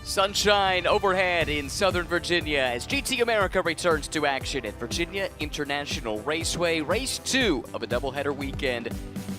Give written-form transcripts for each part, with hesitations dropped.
Sunshine overhead in Southern Virginia as GT America returns to action at Virginia International Raceway, race 2 of a doubleheader weekend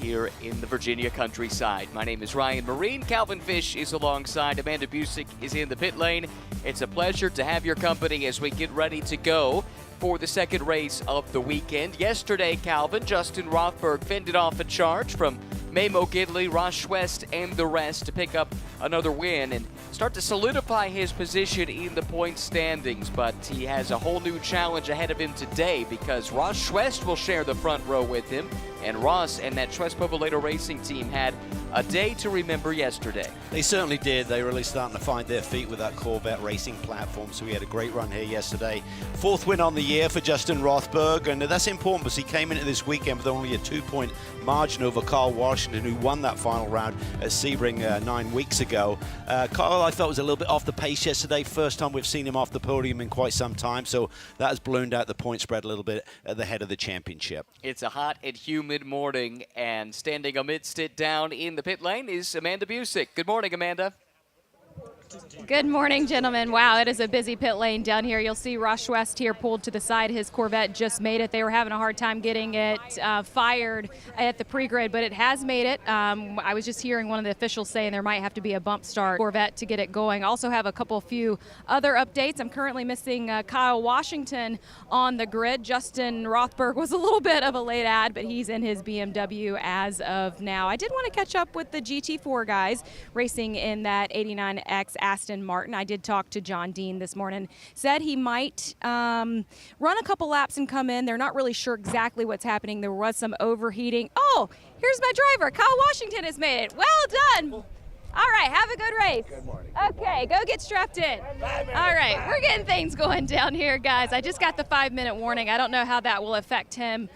here in the Virginia countryside. My name is Ryan Marine. Calvin Fish is alongside. Amanda Busick is in the pit lane. It's a pleasure to have your company as we get ready to go for the second race of the weekend. Yesterday, Calvin, Justin Rothberg fended off a charge from Mamo Gidley, Ross West, and the rest to pick up another win and start to solidify his position in the point standings. But he has a whole new challenge ahead of him today because Ross West will share the front row with him. And Ross and that Schwest Povolato racing team had a day to remember yesterday. They certainly did. They were really starting to find their feet with that Corvette racing platform. So we had a great run here yesterday. 4th win on the year for Justin Rothberg. And that's important because he came into this weekend with only a 2-point margin over Carl Washington, who won that final round at Sebring 9 weeks ago. Carl, I thought, was a little bit off the pace yesterday. First time we've seen him off the podium in quite some time. So that has ballooned out the point spread a little bit at the head of the championship. It's a hot and humid morning, and standing amidst it down in the pit lane is Amanda Busick. Good morning, Amanda. Good morning, gentlemen. Wow, it is a busy pit lane down here. You'll see Ross West here pulled to the side. His Corvette just made it. They were having a hard time getting it fired at the pre-grid, but it has made it. I was just hearing one of the officials saying there might have to be a bump start Corvette to get it going. Also have a few other updates. I'm currently missing Kyle Washington on the grid. Justin Rothberg was a little bit of a late ad, but he's in his BMW as of now. I did want to catch up with the GT4 guys racing in that 89X Aston Martin. I did talk to John Dean this morning. Said he might run a couple laps and come in. They're not really sure exactly what's happening. There was some overheating. Oh, here's my driver. Kyle Washington has made it. Well done. All right, have a good race. Good morning. Okay, go get strapped in. All right, we're getting things going down here, guys. I just got the 5-minute warning. I don't know how that will affect him.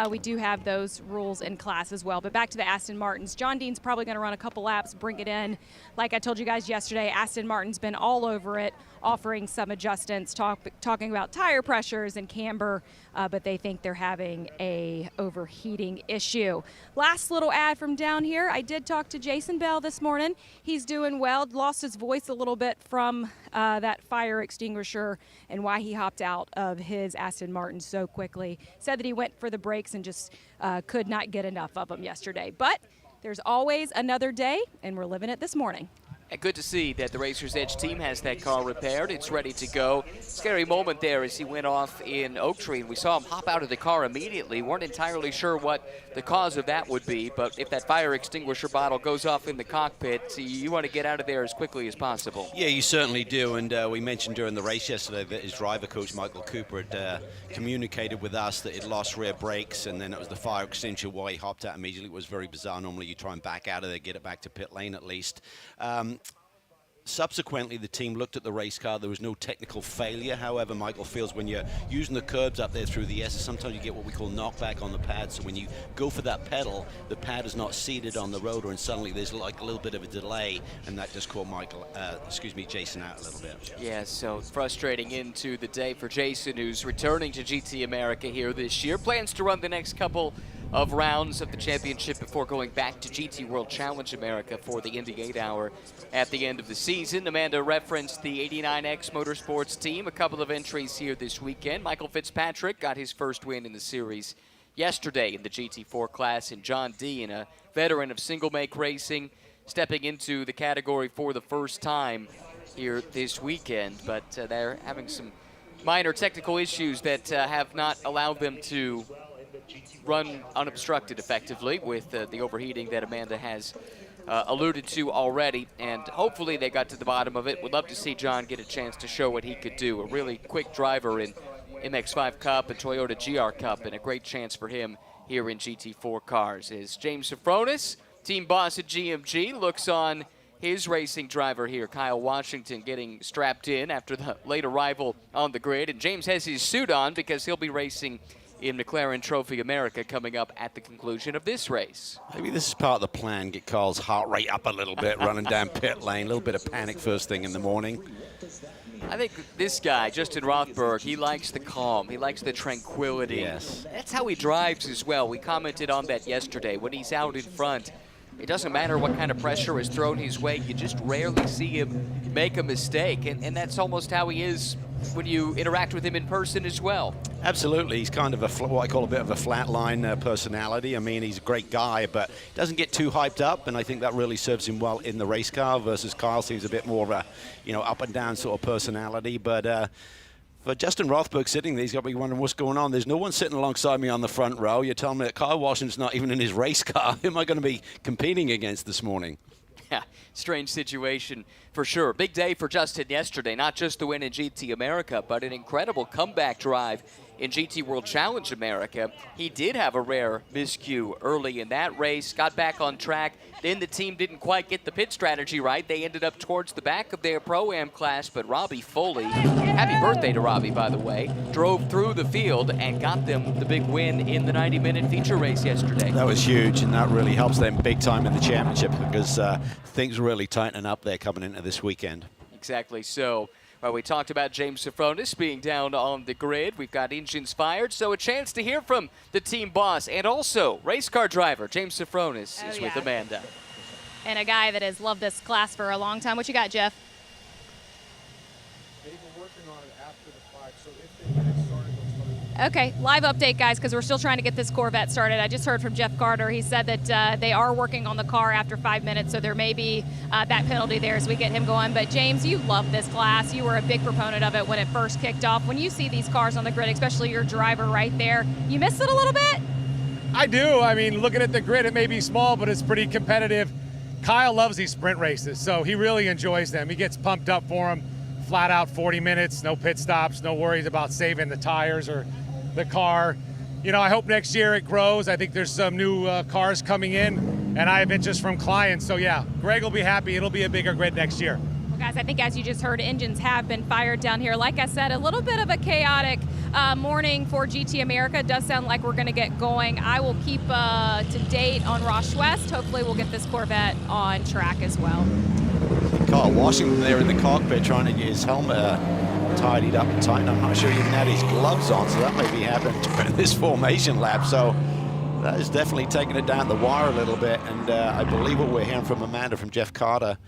We do have those rules in class as well. But back to the Aston Martins. John Dean's probably going to run a couple laps, bring it in. Like I told you guys yesterday, Aston Martin's been all over it, offering some adjustments, talking about tire pressures and camber, but they think they're having a overheating issue. Last little ad from down here. I did talk to Jason Bell this morning. He's doing well, lost his voice a little bit from that fire extinguisher and why he hopped out of his Aston Martin so quickly. Said that he went for the brakes and just could not get enough of them yesterday. But there's always another day, and we're living it this morning. And good to see that the Racer's Edge team has that car repaired. It's ready to go. Scary moment there as he went off in Oak Tree, and we saw him hop out of the car immediately. Weren't entirely sure what the cause of that would be, but if that fire extinguisher bottle goes off in the cockpit, you want to get out of there as quickly as possible. Yeah, you certainly do, and we mentioned during the race yesterday that his driver coach, Michael Cooper, had communicated with us that he'd lost rear brakes, and then it was the fire extinguisher why he hopped out immediately. It was very bizarre. Normally you try and back out of there, get it back to pit lane at least. Subsequently, the team looked at the race car. There was no technical failure. However, Michael feels when you're using the curbs up there through the S's, sometimes you get what we call knockback on the pad. So when you go for that pedal, the pad is not seated on the rotor, and suddenly there's like a little bit of a delay, and that just caught Jason out a little bit. Yeah, so frustrating into the day for Jason, who's returning to GT America here this year. Plans to run the next couple of rounds of the championship before going back to GT World Challenge America for the Indy 8-hour at the end of the season. Amanda referenced the 89X Motorsports team, a couple of entries here this weekend. Michael Fitzpatrick got his first win in the series yesterday in the GT4 class, and John Dean, a veteran of single-make racing, stepping into the category for the first time here this weekend. But they're having some minor technical issues that have not allowed them to run unobstructed effectively with the overheating that Amanda has alluded to already, and hopefully they got to the bottom of it. Would love to see John get a chance to show what he could do. A really quick driver in MX-5 Cup and Toyota GR Cup, and a great chance for him here in GT4 cars. As James Safronis, team boss at GMG, looks on his racing driver here, Kyle Washington, getting strapped in after the late arrival on the grid. And James has his suit on because he'll be racing in McLaren Trophy America coming up at the conclusion of this race. Maybe this is part of the plan, get Carl's heart rate up a little bit, running down pit lane, a little bit of panic first thing in the morning. I think this guy, Justin Rothberg, he likes the calm. He likes the tranquility. Yes. That's how he drives as well. We commented on that yesterday. When he's out in front, it doesn't matter what kind of pressure is thrown his way, you just rarely see him make a mistake, and that's almost how he is when you interact with him in person as well. Absolutely. He's kind of what I call a bit of a flatline personality. I mean, he's a great guy, but doesn't get too hyped up, and I think that really serves him well in the race car versus Kyle seems a bit more of a, up and down sort of personality. But for Justin Rothberg sitting there, he's got to be wondering what's going on. There's no one sitting alongside me on the front row. You're telling me that Kyle Washington's not even in his race car. Who am I going to be competing against this morning? Yeah, strange situation for sure. Big day for Justin yesterday, not just the win in GT America, but an incredible comeback drive in GT World Challenge America. He did have a rare miscue early in that race, got back on track. Then the team didn't quite get the pit strategy right. They ended up towards the back of their Pro-Am class, but Robbie Foley, happy birthday to Robbie, by the way, drove through the field and got them the big win in the 90-minute feature race yesterday. That was huge, and that really helps them big time in the championship because things are really tightening up there coming into this weekend. Exactly so. Well, we talked about James Safronis being down on the grid. We've got engines fired, so a chance to hear from the team boss and also race car driver James Safronis is with Amanda. And a guy that has loved this class for a long time. What you got, Jeff? They've been working on it after the fact, so if they get it started, they'll start. Okay, live update, guys, because we're still trying to get this Corvette started. I just heard from Jeff Carter. He said that they are working on the car after 5 minutes, so there may be that penalty there as we get him going. But, James, you love this class. You were a big proponent of it when it first kicked off. When you see these cars on the grid, especially your driver right there, you miss it a little bit? I do. I mean, looking at the grid, it may be small, but it's pretty competitive. Kyle loves these sprint races, so he really enjoys them. He gets pumped up for them. Flat out 40 minutes, no pit stops, no worries about saving the tires or the car. I hope next year it grows. I think there's some new cars coming in, and I have interest from clients. So, yeah, Greg will be happy. It'll be a bigger grid next year. Well, guys, I think as you just heard, engines have been fired down here. Like I said, a little bit of a chaotic morning for GT America. It does sound like we're going to get going. I will keep to date on Roche West. Hopefully we'll get this Corvette on track as well. Kyle Washington there in the cockpit trying to get his helmet tidied up and tightened. I'm not sure he even had his gloves on, so that may be happening during this formation lap. So that is definitely taking it down the wire a little bit. And I believe what we're hearing from Amanda, from Jeff Carter,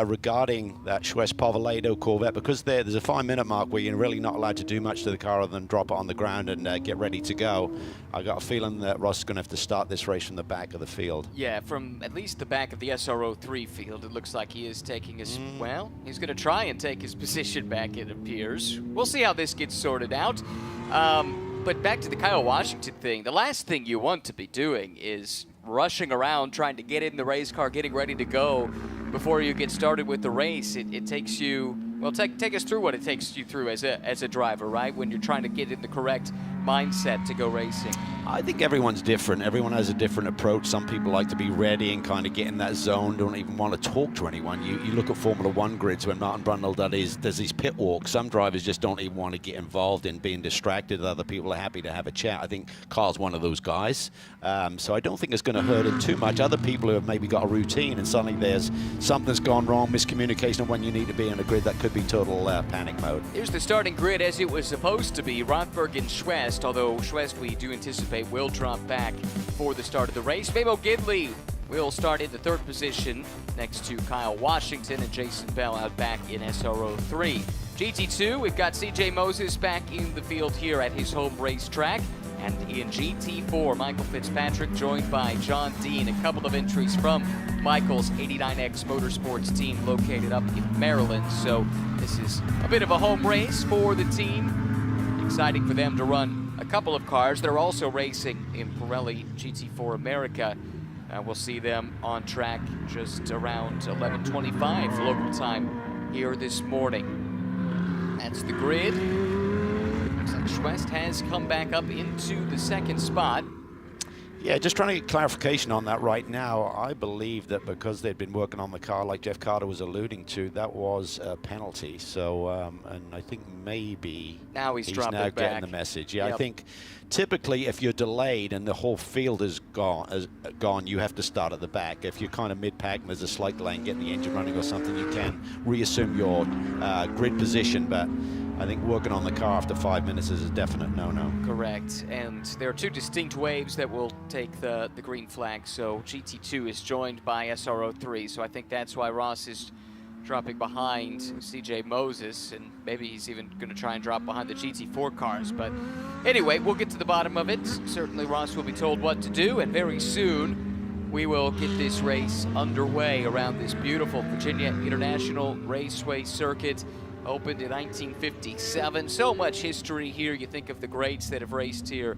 regarding that Schwest Povaledo Corvette, because there's a 5-minute mark where you're really not allowed to do much to the car other than drop it on the ground and get ready to go. I got a feeling that Ross is going to have to start this race from the back of the field. Yeah, from at least the back of the SRO 3 field, it looks like he is taking his, well, he's going to try and take his position back, it appears. We'll see how this gets sorted out. But back to the Kyle Washington thing, the last thing you want to be doing is rushing around trying to get in the race car, getting ready to go before you get started with the race. It takes you, well, take us through what it takes you through as a driver, right? When you're trying to get in the correct mindset to go racing. I think everyone's different. Everyone has a different approach. Some people like to be ready and kind of get in that zone, don't even want to talk to anyone. You look at Formula One grids when Martin Brundle does these pit walks. Some drivers just don't even want to get involved in being distracted. Other people are happy to have a chat. I think Carl's one of those guys. So I don't think it's going to hurt him too much. Other people who have maybe got a routine and suddenly there's something's gone wrong, miscommunication of when you need to be in a grid, that could be total panic mode. Here's the starting grid as it was supposed to be. Rothberg and Schwest, although Schwest we do anticipate will drop back for the start of the race. Fabo Gidley will start in the 3rd position next to Kyle Washington, and Jason Bell out back in SRO 3. GT2, we've got CJ Moses back in the field here at his home racetrack. And in GT4, Michael Fitzpatrick joined by John Dean. A couple of entries from Michael's 89X Motorsports team located up in Maryland. So this is a bit of a home race for the team. Exciting for them to run a couple of cars. They're also racing in Pirelli GT4 America. We'll see them on track just around 11:25 local time here this morning. That's the grid. Looks like Schwest has come back up into the 2nd spot. Yeah, just trying to get clarification on that right now. I believe that because they'd been working on the car, like Jeff Carter was alluding to, that was a penalty. So, and I think maybe now he's now back. getting the message. Yeah, Yep. I think typically if you're delayed and the whole field is gone, you have to start at the back. If you're kind of mid-pack and there's a slight delay in getting the engine running or something, you can reassume your grid position. But I think working on the car after 5 minutes is a definite no-no. Correct, and there are two distinct waves that will take the green flag. So GT2 is joined by SRO3, so I think that's why Ross is dropping behind CJ Moses, and maybe he's even going to try and drop behind the GT4 cars. But anyway, we'll get to the bottom of it. Certainly Ross will be told what to do, and very soon we will get this race underway around this beautiful Virginia International Raceway circuit. Opened in 1957. So much history here. You think of the greats that have raced here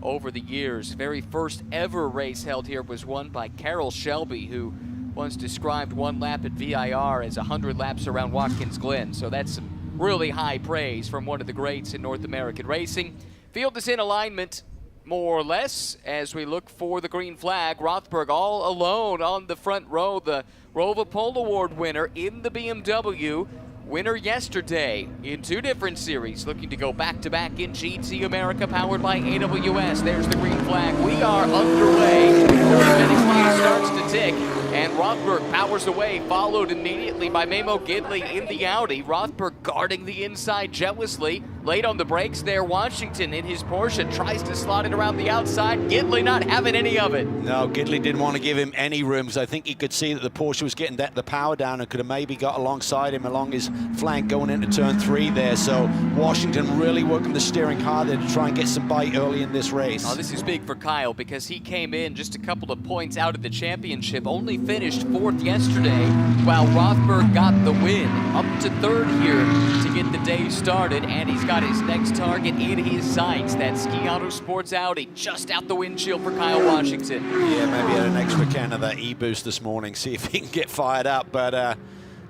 over the years. Very first ever race held here was won by Carroll Shelby, who once described one lap at VIR as 100 laps around Watkins Glen. So that's some really high praise from one of the greats in North American racing. Field is in alignment, more or less, as we look for the green flag. Rothberg all alone on the front row, the Roval Pole Award winner in the BMW. Winner yesterday in two different series, looking to go back-to-back in GT America, powered by AWS. There's the green flag. We are underway. The finish line starts to tick, and Rothberg powers away, followed immediately by Memo Gidley in the Audi. Rothberg guarding the inside jealously. Late on the brakes there, Washington in his Porsche tries to slot it around the outside. Gidley not having any of it. No, Gidley didn't want to give him any room, because I think he could see that the Porsche was getting the power down and could have maybe got alongside him along his flank going into turn 3 there. So Washington really working the steering harder to try and get some bite early in this race. Oh, this is big for Kyle, because he came in just a couple of points out of the championship, only finished 4th yesterday, while Rothberg got the win, up to 3rd here to get the day started, and he's got his next target in his sights. That Ski Auto Sports Audi just out the windshield for Kyle Washington. Yeah, maybe had an extra can of that e-boost this morning, see if he can get fired up. But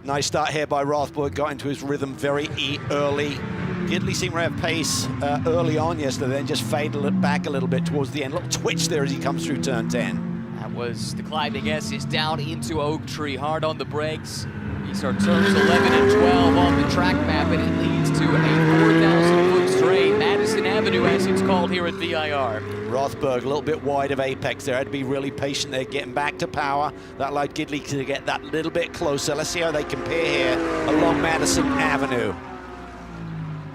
nice start here by Rothberg, got into his rhythm very early. Gidley seemed to have pace early on yesterday, then just faded it back a little bit towards the end. Little twitch there as he comes through turn 10. That was the climbing S's down into Oak Tree, hard on the brakes. These are turns 11 and 12 on the track map, and it leads to a 4,000-foot straight, Madison Avenue as it's called here at VIR. Rothberg a little bit wide of apex there, had to be really patient there, getting back to power. That allowed Gidley to get that little bit closer. Let's see how they compare here along Madison Avenue.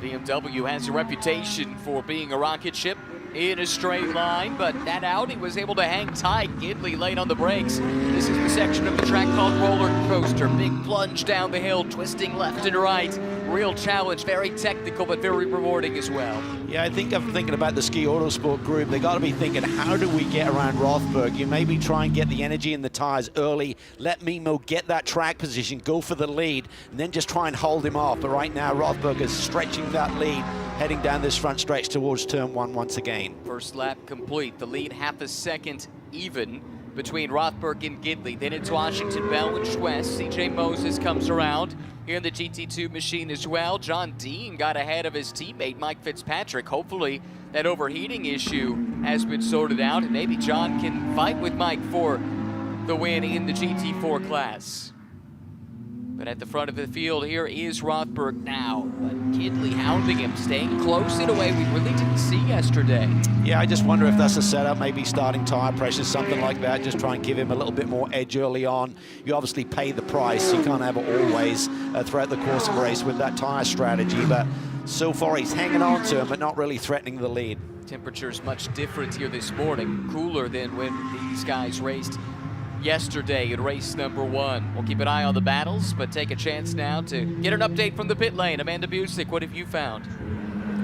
BMW has a reputation for being a rocket ship in a straight line, but that Audi was able to hang tight. Gidley late on the brakes. This is the section of the track called Roller Coaster. Big plunge down the hill, twisting left and right. Real challenge, very technical, but very rewarding as well. Yeah, I think I'm thinking about the Ski Autosport Group. They got to be thinking, how do we get around Rothberg? You maybe try and get the energy in the tires early, let Memo get that track position, go for the lead, and then just try and hold him off. But right now, Rothberg is stretching that lead, heading down this front stretch towards turn 1 once again. First lap complete, the lead half a second even between Rothberg and Gidley. Then it's Washington, Bell, and Schwest. CJ Moses comes around here in the GT2 machine as well. John Dean got ahead of his teammate Mike Fitzpatrick. Hopefully that overheating issue has been sorted out, and maybe John can fight with Mike for the win in the GT4 class. But at the front of the field here is Rothberg now. But Gidley hounding him, staying close in a way we really didn't see yesterday. Yeah, I just wonder if that's a setup, maybe starting tire pressure, something like that. Just try and give him a little bit more edge early on. You obviously pay the price. You can't have it always throughout the course of a race with that tire strategy. But so far he's hanging on to him, but not really threatening the lead. Temperature's much different here this morning. Cooler than when these guys raced yesterday in race number 1. We'll keep an eye on the battles, but take a chance now to get an update from the pit lane. Amanda Busick, what have you found?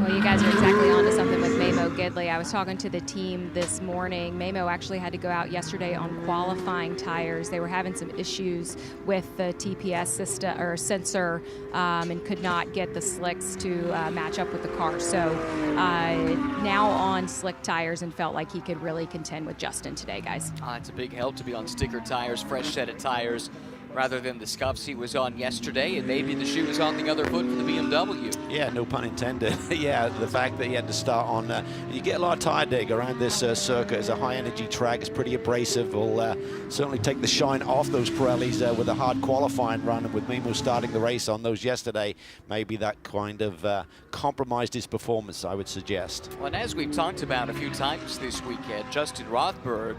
Well, you guys are exactly onto something with Memo Gidley. I was talking to the team this morning. Memo actually had to go out yesterday on qualifying tires. They were having some issues with the TPS system or sensor and could not get the slicks to match up with the car. So now on slick tires and felt like he could really contend with Justin today, guys. It's a big help to be on sticker tires, fresh set of tires, rather than the scuffs he was on yesterday, and maybe the shoe was on the other foot for the BMW. Yeah, no pun intended. Yeah, the fact that he had to start on, you get a lot of tire dig around this circuit. It's a high energy track, it's pretty abrasive. Will certainly take the shine off those Pirellis with a hard qualifying run, and with Memo starting the race on those yesterday, maybe that kind of compromised his performance, I would suggest. Well, and as we've talked about a few times this weekend, Justin Rothberg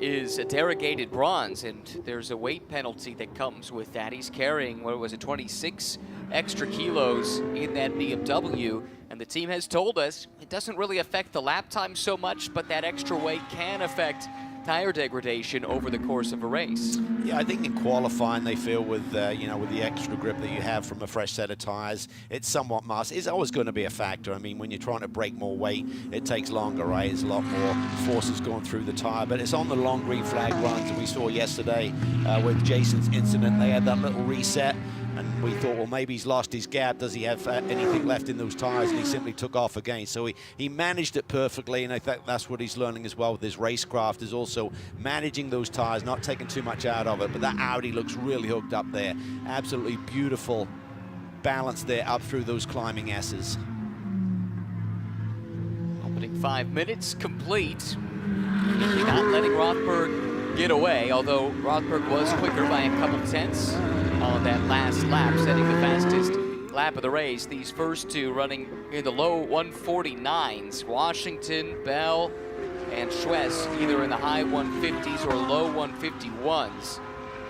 is a derogated bronze, and there's a weight penalty that comes with that. He's carrying, what was it, 26 extra kilos in that BMW, and the team has told us it doesn't really affect the lap time so much, but that extra weight can affect tire degradation over the course of a race. Yeah, I think in qualifying they feel with you know, with the extra grip that you have from a fresh set of tires, it's somewhat must. It's always going to be a factor. I mean, when you're trying to break more weight, it takes longer, right? It's a lot more forces going through the tire, but it's on the long green flag runs, and we saw yesterday with Jason's incident, they had that little reset. And we thought, well, maybe he's lost his gap. Does he have anything left in those tires? And he simply took off again. So he managed it perfectly, and I think that's what he's learning as well with his racecraft, is also managing those tires, not taking too much out of it. But that Audi looks really hooked up there. Absolutely beautiful balance there up through those climbing S's. Opening 5 minutes complete. Not letting Rothberg get away, although Rothberg was quicker by a couple tenths on that last lap, setting the fastest lap of the race. These first two running in the low 149s. Washington, Bell, and Schwest either in the high 150s or low 151s.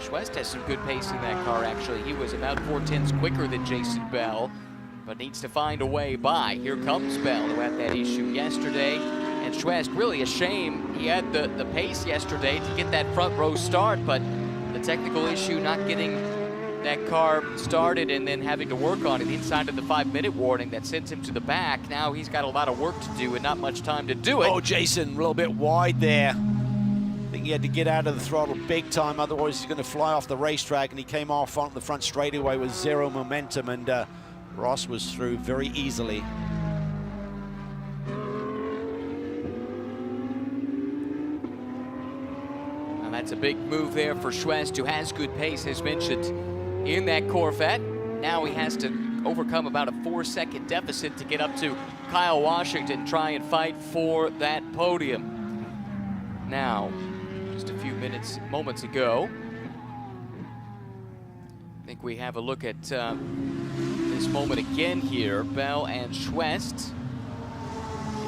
Schwest has some good pace in that car, actually. He was about 4/10 quicker than Jason Bell, but needs to find a way by. Here comes Bell, who had that issue yesterday. And Schwest, really a shame. He had the pace yesterday to get that front row start, but the technical issue not getting that car started and then having to work on it inside of the 5-minute warning that sent him to the back. Now he's got a lot of work to do and not much time to do it. Oh, Jason, a little bit wide there. I think he had to get out of the throttle big time, otherwise he's going to fly off the racetrack, and he came off on the front straightaway with zero momentum, and Ross was through very easily. And that's a big move there for Schwest, who has good pace, as mentioned, in that Corvette. Now he has to overcome about a 4-second deficit to get up to Kyle Washington, try and fight for that podium. Now, just a few moments ago, I think we have a look at this moment again here. Bell and Schwest.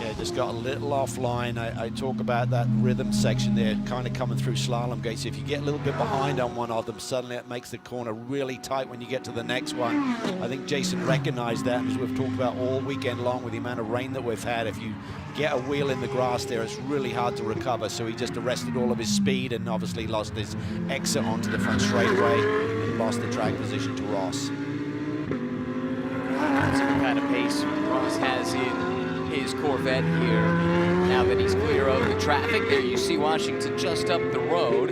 Yeah, just got a little offline. I talk about that rhythm section there, kind of coming through slalom gates. If you get a little bit behind on one of them, suddenly it makes the corner really tight when you get to the next one. I think Jason recognized that, as we've talked about all weekend long with the amount of rain that we've had. If you get a wheel in the grass there, it's really hard to recover. So he just arrested all of his speed and obviously lost his exit onto the front straightaway and lost the track position to Ross. That's the kind of pace Ross has in his Corvette here. Now that he's clear of the traffic, there you see Washington just up the road.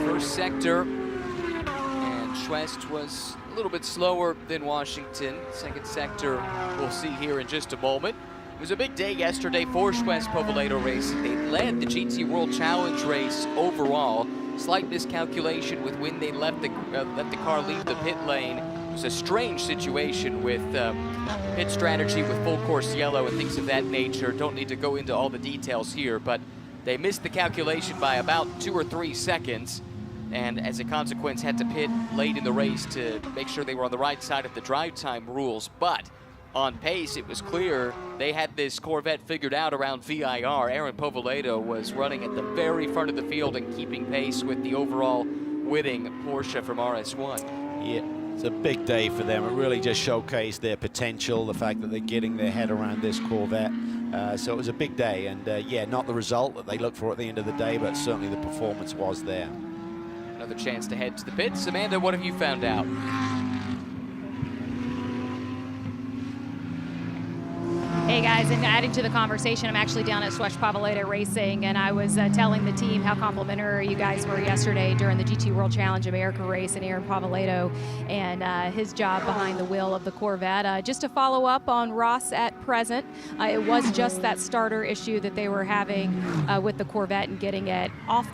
First sector, and Schwest was a little bit slower than Washington. Second sector, we'll see here in just a moment. It was a big day yesterday for Schwest Povolato Racing. They led the GT World Challenge race overall. Slight miscalculation with when they let the car leave the pit lane. It was a strange situation with pit strategy with full course yellow and things of that nature. Don't need to go into all the details here, but they missed the calculation by about 2 or 3 seconds, and as a consequence had to pit late in the race to make sure they were on the right side of the drive time rules. But on pace, it was clear they had this Corvette figured out around VIR. Aaron Povolato was running at the very front of the field and keeping pace with the overall winning Porsche from RS1. Yeah. It's a big day for them. It really just showcased their potential, the fact that they're getting their head around this Corvette. So it was a big day, and yeah, not the result that they look for at the end of the day, but certainly the performance was there. Another chance to head to the pits. Amanda, what have you found out? Hey guys, and adding to the conversation, I'm actually down at Schwest Povolato Racing, and I was telling the team how complimentary you guys were yesterday during the GT World Challenge America race, and Aaron Povolato and his job behind the wheel of the Corvette. Just to follow up on Ross at present, it was just that starter issue that they were having with the Corvette and getting it off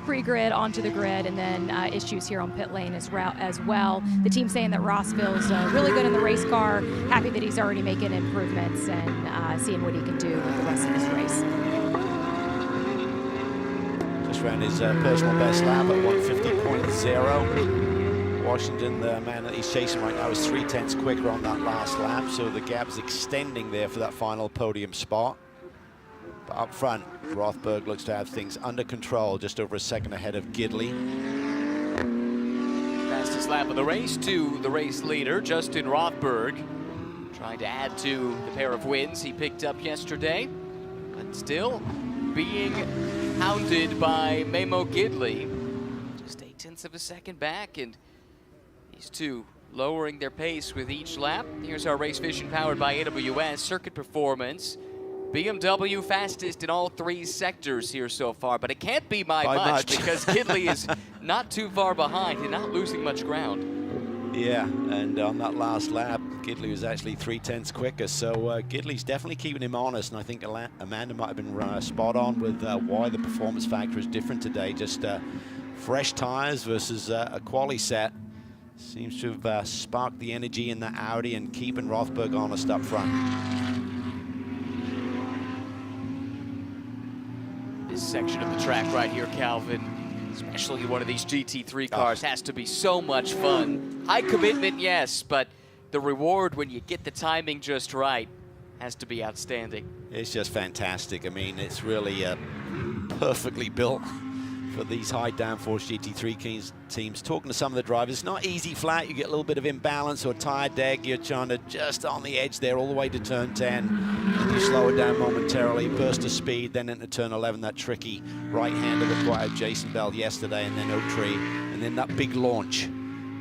pre-grid onto the grid, and then issues here on pit lane as well. The team saying that Ross feels really good in the race car, happy that he's already making improvements and seeing what he can do with the rest of his race. Just ran his personal best lap at 150.0. Washington, the man that he's chasing right now, is 3/10 quicker on that last lap, so the gap's extending there for that final podium spot. But up front, Rothberg looks to have things under control, just over a second ahead of Gidley. Fastest lap of the race to the race leader, Justin Rothberg, trying to add to the pair of wins he picked up yesterday, but still being hounded by Memo Gidley. Just 0.8 of a second back, and these two lowering their pace with each lap. Here's our race vision powered by AWS. Circuit performance. BMW fastest in all 3 sectors here so far, but it can't be by much because Gidley is not too far behind and not losing much ground. Yeah, and on that last lap, Gidley was actually 0.3 quicker, so Gidley's definitely keeping him honest, and I think Amanda might have been spot on with why the performance factor is different today. Just fresh tires versus a quali set seems to have sparked the energy in the Audi and keeping Rothberg honest up front. This section of the track right here, Calvin, especially one of these GT3 cars, has to be so much fun. High commitment, yes, but the reward when you get the timing just right has to be outstanding. It's just fantastic. I mean, it's really perfectly built for these high downforce GT3 teams. Talking to some of the drivers, it's not easy flat. You get a little bit of imbalance or tire deg. You're trying to just on the edge there all the way to turn 10. And you slow it down momentarily, burst of speed, then into turn 11, that tricky right-hander that brought out Jason Bell yesterday, and then Oak Tree, and then that big launch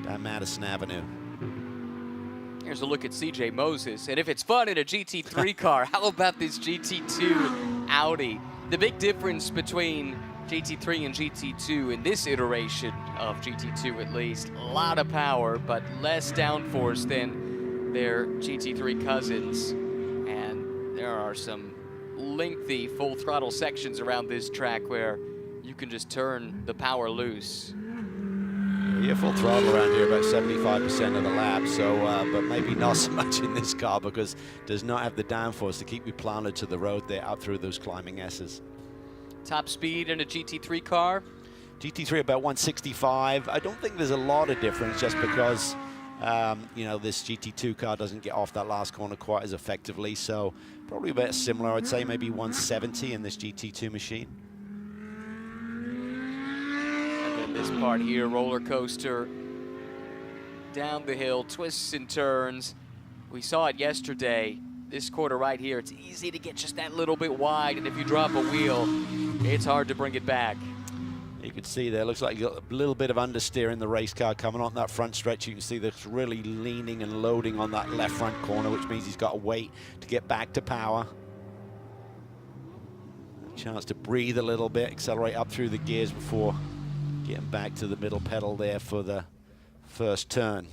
down Madison Avenue. Here's a look at CJ Moses, and if it's fun in a GT3 car, how about this GT2 Audi? The big difference between GT3 and GT2 in this iteration of GT2 at least, a lot of power, but less downforce than their GT3 cousins. And there are some lengthy full throttle sections around this track where you can just turn the power loose. Yeah, full throttle around here about 75% of the lap, so but maybe not so much in this car because it does not have the downforce to keep you planted to the road there up through those climbing S's. Top speed in a GT3 car? GT3 about 165. I don't think there's a lot of difference just because, you know, this GT2 car doesn't get off that last corner quite as effectively. So probably a bit similar. I'd say maybe 170 in this GT2 machine. And then this part here, roller coaster down the hill, twists and turns. We saw it yesterday. This quarter right here, it's easy to get just that little bit wide, and if you drop a wheel, it's hard to bring it back. You can see there, looks like you got a little bit of understeer in the race car coming on that front stretch. You can see that's really leaning and loading on that left front corner, which means he's got to wait to get back to power. A chance to breathe a little bit, accelerate up through the gears before getting back to the middle pedal there for the first turn.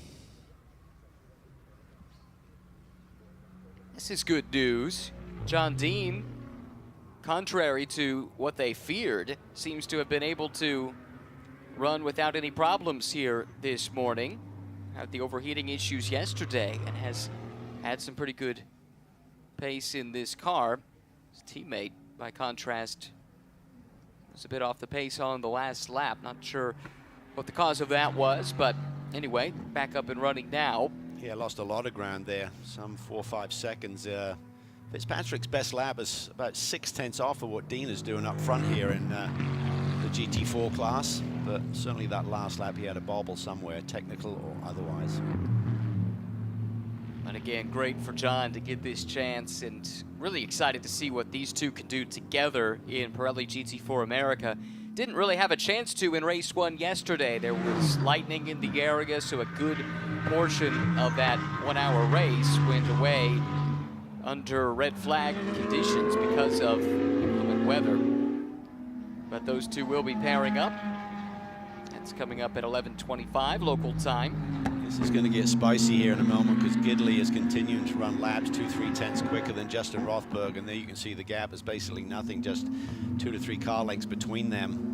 This is good news. John Dean, contrary to what they feared, seems to have been able to run without any problems here this morning. Had the overheating issues yesterday and has had some pretty good pace in this car. His teammate, by contrast, was a bit off the pace on the last lap. Not sure what the cause of that was, but anyway, back up and running now. Yeah, lost a lot of ground there, some 4 or 5 seconds. Fitzpatrick's best lap is about 0.6 off of what Dean is doing up front here in the GT4 class, but certainly that last lap he had a bobble somewhere, technical or otherwise. And again, great for John to get this chance, and really excited to see what these two can do together in Pirelli GT4 America. Didn't really have a chance to in race 1 yesterday. There was lightning in the area, so a good portion of that 1-hour race went away under red flag conditions because of inclement weather. But those two will be pairing up. That's coming up at 11:25 local time. This is going to get spicy here in a moment because Gidley is continuing to run laps 2-3 tenths quicker than Justin Rothberg, and there you can see the gap is basically nothing, just 2 to 3 car lengths between them.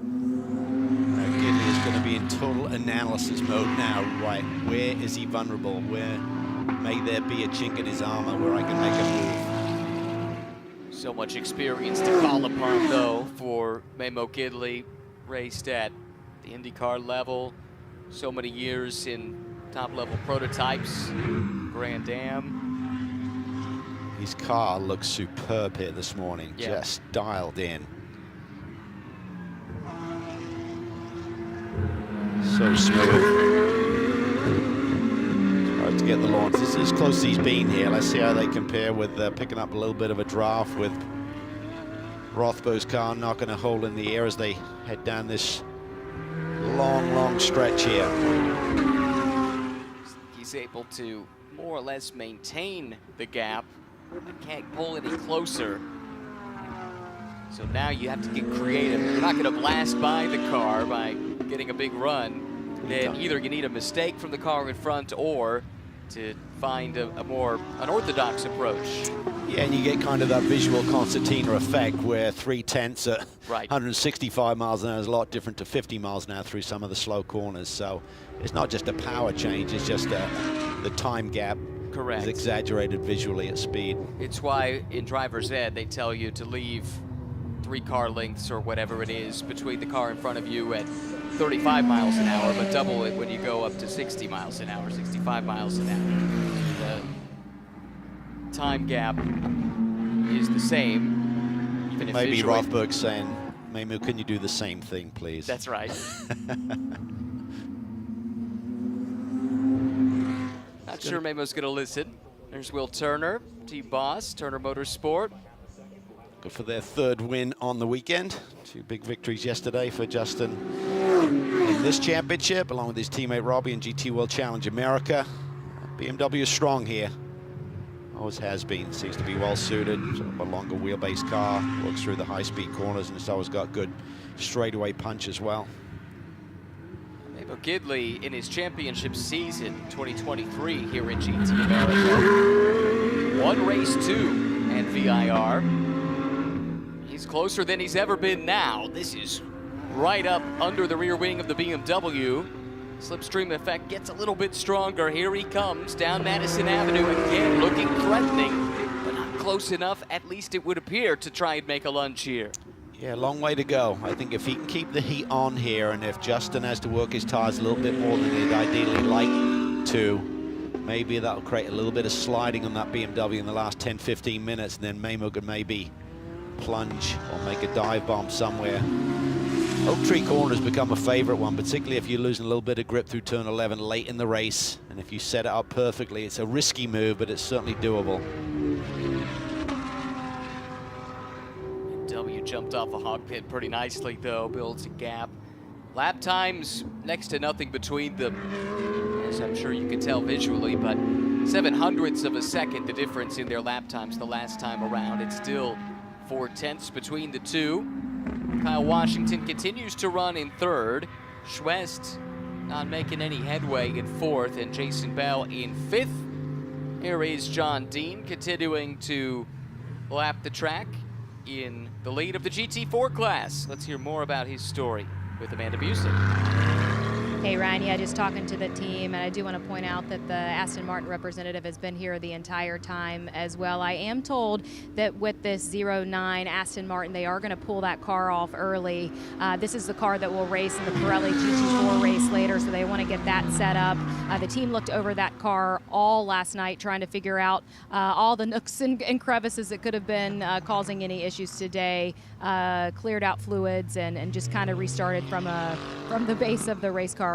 Gidley is going to be in total analysis mode now. Right, where is he vulnerable? Where may there be a chink in his armor where I can make a move? So much experience to call upon, though, for Memo Gidley. Raced at the IndyCar level, so many years in top-level prototypes, Grand Am. His car looks superb here this morning, Yeah. just dialed in. So smooth. Hard to get the launch. This is as close as he's been here. Let's see how they compare with picking up a little bit of a draft with Rothberg's car knocking a hole in the air as they head down this long stretch here. He's able to more or less maintain the gap. I can't pull any closer. So now you have to get creative. You're not going to blast by the car by getting a big run. Then either you need a mistake from the car in front or to find a more unorthodox approach. Yeah, and you get kind of that visual concertina effect where 3/10 at Right. 165 miles an hour is a lot different to 50 miles an hour through some of the slow corners. So it's not just a power change, it's just the time gap. Correct. Is exaggerated visually at speed. It's why in driver's ed they tell you to leave 3 car lengths or whatever it is between the car in front of you at 35 miles an hour, but double it when you go up to 60 miles an hour, 65 miles an hour. The time gap is the same. Even if Maybe visually- Rothberg's saying, Mamu, can you do the same thing, please? That's right. Not sure Memo's going to listen. There's Will Turner, T-Boss, Turner Motorsport. Good for their 3rd win on the weekend. 2 big victories yesterday for Justin in this championship, along with his teammate Robbie in GT World Challenge America. BMW is strong here. Always has been. Seems to be well suited. Sort of a longer wheelbase car. Works through the high-speed corners, and it's always got good straightaway punch as well. Memo Gidley in his championship season 2023 here in GT America. 1 race 2 and VIR. He's closer than he's ever been now. This is right up under the rear wing of the BMW. Slipstream effect gets a little bit stronger. Here he comes down Madison Avenue again, looking threatening, but not close enough, at least it would appear, to try and make a lunge here. Yeah, long way to go. I think if he can keep the heat on here, and if Justin has to work his tires a little bit more than he'd ideally like to, maybe that'll create a little bit of sliding on that BMW in the last 10-15 minutes, and then Memo could maybe plunge or make a dive bomb somewhere. Oak Tree Corner has become a favorite one, particularly if you're losing a little bit of grip through turn 11 late in the race. And if you set it up perfectly, it's a risky move, but it's certainly doable. W jumped off a hog pit pretty nicely, though, builds a gap. Lap times next to nothing between them, as I'm sure you can tell visually, but 0.07 of a second the difference in their lap times the last time around. It's still 0.4 between the two. Kyle Washington continues to run in 3rd. Schwest not making any headway in 4th, and Jason Bell in 5th. Here is John Dean continuing to lap the track in the lead of the GT4 class. Let's hear more about his story with Amanda Busick. Hey Ryan, yeah, just talking to the team, and I do want to point out that the Aston Martin representative has been here the entire time as well. I am told that with this 09 Aston Martin, they are going to pull that car off early. This is the car that will race in the Pirelli GT4 race later, so they want to get that set up. The team looked over that car all last night trying to figure out all the nooks and crevices that could have been causing any issues today. Cleared out fluids and just kind of restarted from the base of the race car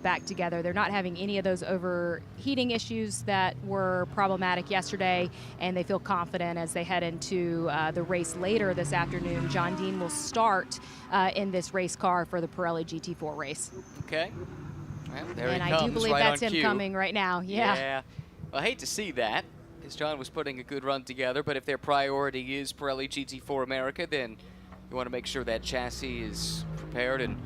back together. They're not having any of those overheating issues that were problematic yesterday, and they feel confident as they head into the race later this afternoon. John Dean will start in this race car for the Pirelli GT4 race. Okay. Well, there and he comes, I do believe right that's on him cue. coming right now. Yeah. Yeah. Well, I hate to see that, because John was putting a good run together, but if their priority is Pirelli GT4 America, then you want to make sure that chassis is prepared and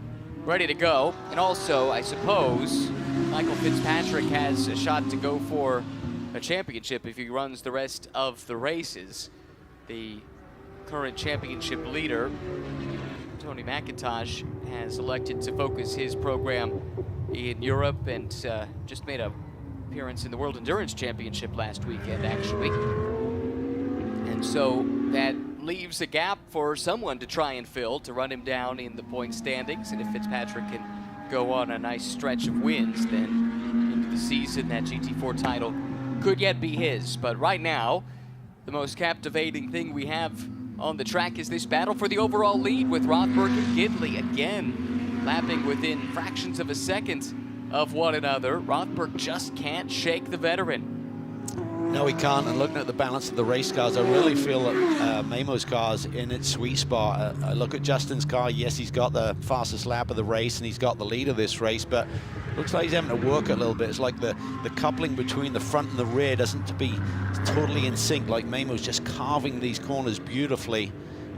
ready to go. And also, I suppose, Michael Fitzpatrick has a shot to go for a championship if he runs the rest of the races. The current championship leader, Tony McIntosh, has elected to focus his program in Europe and just made an appearance in the World Endurance Championship last weekend, actually. And so that leaves a gap for someone to try and fill to run him down in the point standings. And if Fitzpatrick can go on a nice stretch of wins, then into the season that GT4 title could yet be his. But right now, the most captivating thing we have on the track is this battle for the overall lead with Rothberg and Gidley again lapping within fractions of a second of one another. Rothberg just can't shake the veteran. No, he can't. And looking at the balance of the race cars, I really feel that Mamo's car's in its sweet spot. I look at Justin's car. Yes, he's got the fastest lap of the race, and he's got the lead of this race, but looks like he's having to work a little bit. It's like the coupling between the front and the rear doesn't be totally in sync. Like Mamo's just carving these corners beautifully,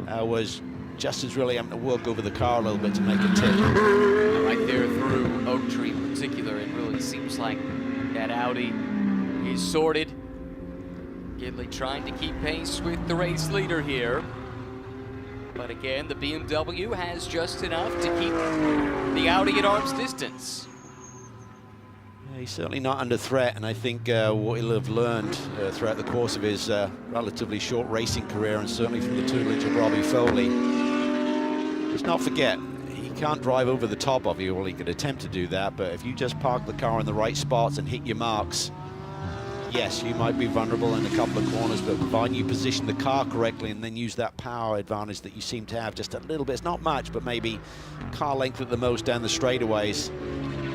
was Justin's really having to work over the car a little bit to make a tip. Right there through Oak Tree in particular, it really seems like that Audi is sorted. Gidley trying to keep pace with the race leader here. But again, the BMW has just enough to keep the Audi at arm's distance. Yeah, he's certainly not under threat, and I think what he'll have learned throughout the course of his relatively short racing career, and certainly from the tutelage of Robbie Foley, let's not forget, he can't drive over the top of you. Well, he could attempt to do that, but if you just park the car in the right spots and hit your marks, yes, you might be vulnerable in a couple of corners, but providing you position the car correctly and then use that power advantage that you seem to have just a little bit, it's not much, but maybe car length at the most down the straightaways,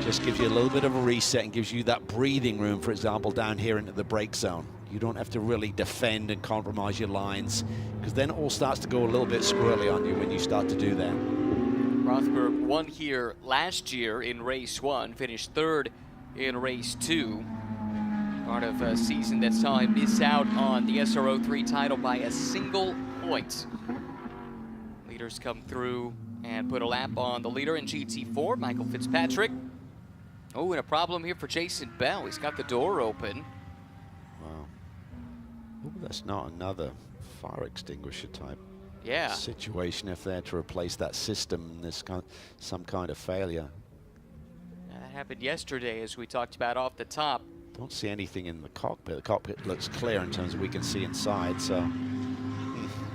just gives you a little bit of a reset and gives you that breathing room, for example, down here into the brake zone. You don't have to really defend and compromise your lines, because then it all starts to go a little bit squirrely on you when you start to do that. Rothberg won here last year in race 1, finished 3rd in race 2. Part of a season that saw him miss out on the SRO 3 title by a single point. Leaders come through and put a lap on the leader in GT4, Michael Fitzpatrick. Oh, and a problem here for Jason Bell. He's got the door open. Wow. Oh, that's not another fire extinguisher type situation if they're to replace that system and there's some kind of failure. That happened yesterday, as we talked about off the top. Don't see anything in the cockpit. The cockpit looks clear in terms of we can see inside, so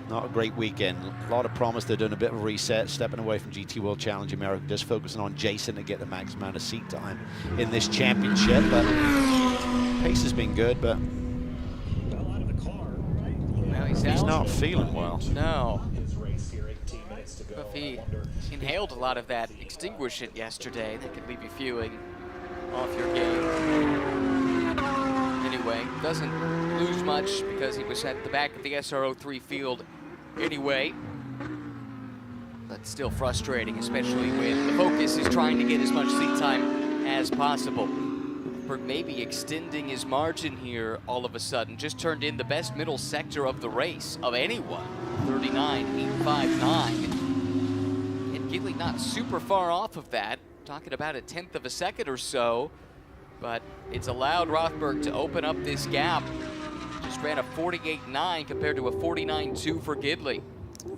not a great weekend. A lot of promise. They're doing a bit of a reset, stepping away from GT World Challenge America, just focusing on Jason to get the max amount of seat time in this championship. But pace has been good, but well, he's not feeling well. No. If he inhaled a lot of that extinguishant yesterday, that could leave you feeling off your game. Anyway, doesn't lose much because he was at the back of the SRO 3 field anyway. But still frustrating, especially when the focus is trying to get as much seat time as possible. For maybe extending his margin here all of a sudden, just turned in the best middle sector of the race of anyone, 39.859. And Gidley not super far off of that, talking about a 1/10 of a second or so. But it's allowed Rothberg to open up this gap. Just ran a 48.9 compared to a 49.2 for Gidley.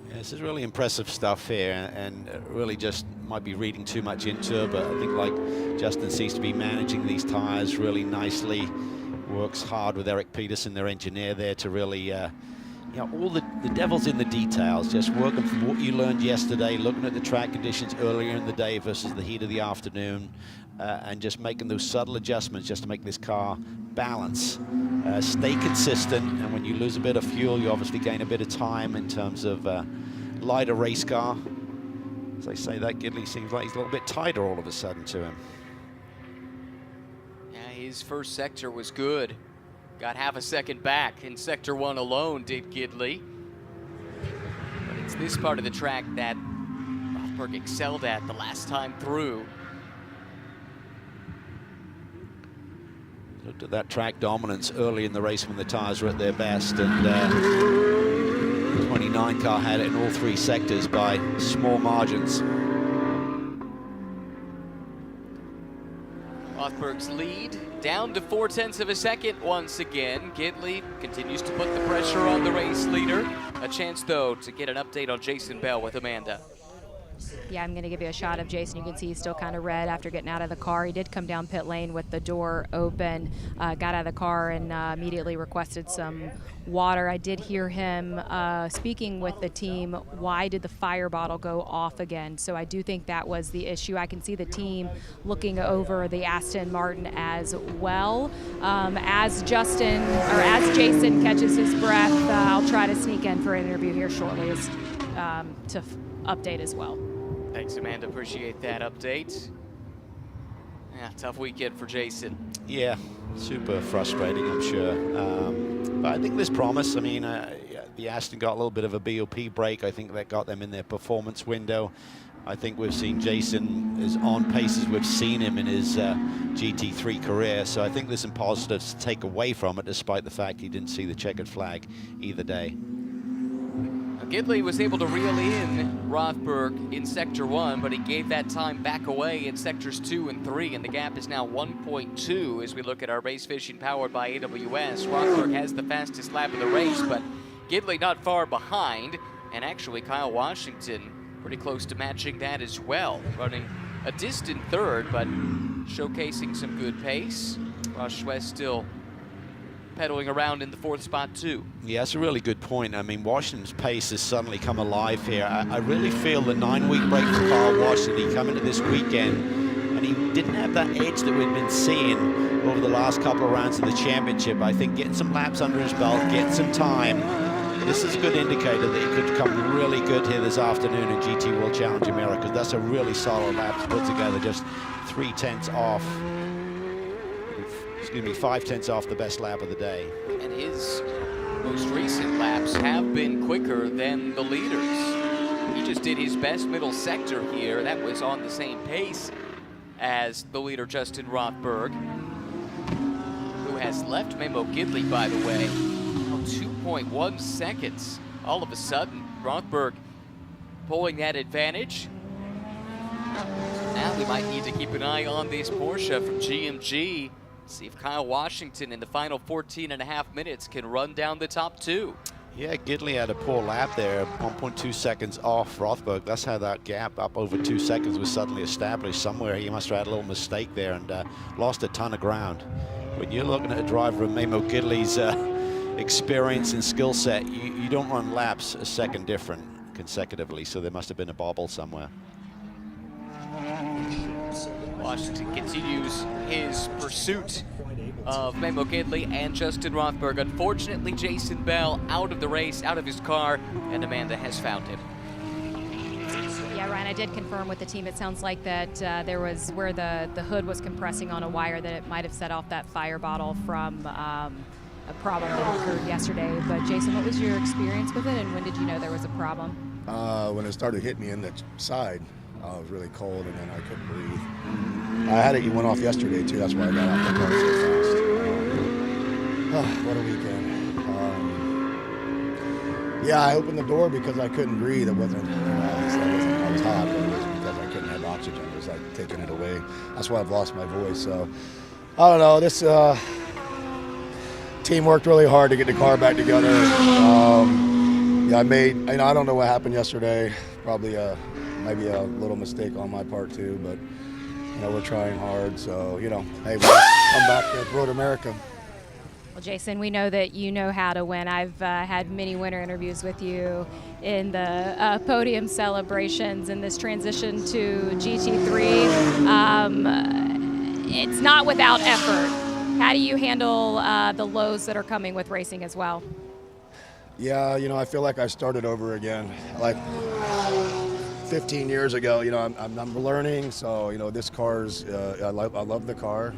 Yeah, this is really impressive stuff here, and really just might be reading too much into it, but I think like Justin seems to be managing these tires really nicely. Works hard with Eric Peterson, their engineer there, to really, you know, all the devil's in the details, just working from what you learned yesterday, looking at the track conditions earlier in the day versus the heat of the afternoon, and just making those subtle adjustments just to make this car balance, stay consistent, and when you lose a bit of fuel, you obviously gain a bit of time in terms of lighter race car. As I say, that Gidley seems like he's a little bit tighter all of a sudden to him. Yeah, his first sector was good. Got half a second back in sector 1 alone, did Gidley. But it's this part of the track that Rothberg excelled at the last time through. Looked at that track dominance early in the race when the tires were at their best, and the 29 car had it in all 3 sectors by small margins. Rothberg's lead down to 0.4 of a second once again. Gidley continues to put the pressure on the race leader. A chance, though, to get an update on Jason Bell with Amanda. Yeah, I'm going to give you a shot of Jason. You can see he's still kind of red after getting out of the car. He did come down pit lane with the door open, got out of the car and immediately requested some water. I did hear him speaking with the team. Why did the fire bottle go off again? So I do think that was the issue. I can see the team looking over the Aston Martin as well. As Jason catches his breath, I'll try to sneak in for an interview here shortly to update as well. Thanks, Amanda. Appreciate that update. Yeah, tough weekend for Jason. Yeah, super frustrating, I'm sure. But I think there's promise. I mean, the Aston got a little bit of a BOP break. I think that got them in their performance window. I think we've seen Jason is on pace as we've seen him in his GT3 career. So I think there's some positives to take away from it, despite the fact he didn't see the checkered flag either day. Gidley was able to reel in Rothberg in Sector 1, but he gave that time back away in Sectors 2 and 3, and the gap is now 1.2 as we look at our race fishing powered by AWS. Rothberg has the fastest lap of the race, but Gidley not far behind, and actually Kyle Washington pretty close to matching that as well, running a distant third, but showcasing some good pace. Raceway still pedaling around in the 4th spot too. Yeah, that's a really good point. I mean, Washington's pace has suddenly come alive here. I really feel the 9-week break for Kyle Washington. He come into this weekend and he didn't have that edge that we've been seeing over the last couple of rounds of the championship. I think getting some laps under his belt, getting some time, this is a good indicator that he could come really good here this afternoon in GT World Challenge America. That's a really solid lap to put together, just 3/10 off. 5/10 off the best lap of the day. And his most recent laps have been quicker than the leaders. He just did his best middle sector here. That was on the same pace as the leader, Justin Rothberg, who has left Memo Gidley, by the way, 2.1 seconds. All of a sudden, Rothberg pulling that advantage. Now we might need to keep an eye on this Porsche from GMG. See if Kyle Washington in the final 14.5 minutes can run down the top 2. Yeah, Gidley had a poor lap there, 1.2 seconds off Rothberg. That's how that gap up over 2 seconds was suddenly established. Somewhere he must have had a little mistake there and lost a ton of ground. When you're looking at a driver of Memo Gidley's experience and skill set, you don't run laps a second different consecutively, so there must have been a bobble somewhere. Washington continues his pursuit of Memo Gidley and Justin Rothberg. Unfortunately, Jason Bell out of the race, out of his car, and Amanda has found him. Yeah, Ryan, I did confirm with the team. It sounds like that there was where the hood was compressing on a wire, that it might have set off that fire bottle from a problem that occurred yesterday. But Jason, what was your experience with it, and when did you know there was a problem? When it started hitting me in the side, it was really cold, and then I couldn't breathe. I had it, went off yesterday too. That's why I got off the car so fast. What a weekend. Yeah, I opened the door because I couldnn't breathe. It wasn't, I was hot, but it was because I couldn't have oxygen. It was like taking it away. That's why I've lost my voice. So, I don't know. This team worked really hard to get the car back together. Yeah, I don't know what happened yesterday. Probably maybe a little mistake on my part too, but we're trying hard. So, hey, we'll come back to Road America. Well, Jason, we know that you know how to win. I've had many winner interviews with you in the podium celebrations and this transition to GT3. It's not without effort. How do you handle the lows that are coming with racing as well? Yeah, I feel like I started over again. Like 15 years ago, I'm learning. So, this car's, I love the car.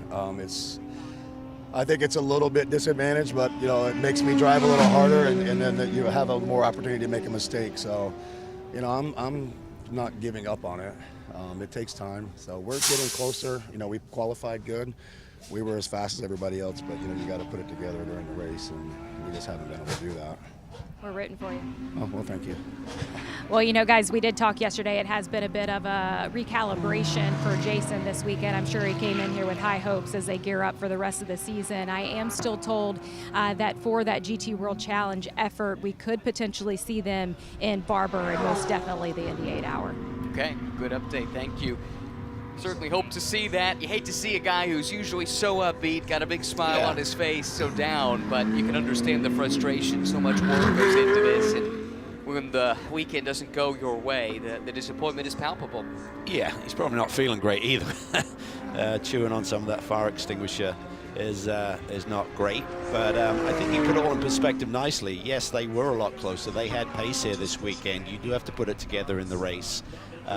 I think it's a little bit disadvantaged, but it makes me drive a little harder, and then you have a more opportunity to make a mistake. So, I'm not giving up on it. It takes time. So we're getting closer. We qualified good. We were as fast as everybody else, but you got to put it together during the race, and we just haven't been able to do that. We're rooting for you. Oh, well, thank you. Well, guys, we did talk yesterday. It has been a bit of a recalibration for Jason this weekend. I'm sure he came in here with high hopes as they gear up for the rest of the season. I am still told that for that GT World Challenge effort, we could potentially see them in Barber and most definitely the Indy 8 Hour. Okay, good update, thank you. Certainly hope to see that. You hate to see a guy who's usually so upbeat, got a big smile on his face, so down, but you can understand the frustration. So much work goes into this, and when the weekend doesn't go your way, the disappointment is palpable. Yeah, he's probably not feeling great either. Chewing on some of that fire extinguisher is not great, but I think he put it all in perspective nicely. Yes, they were a lot closer. They had pace here this weekend. You do have to put it together in the race.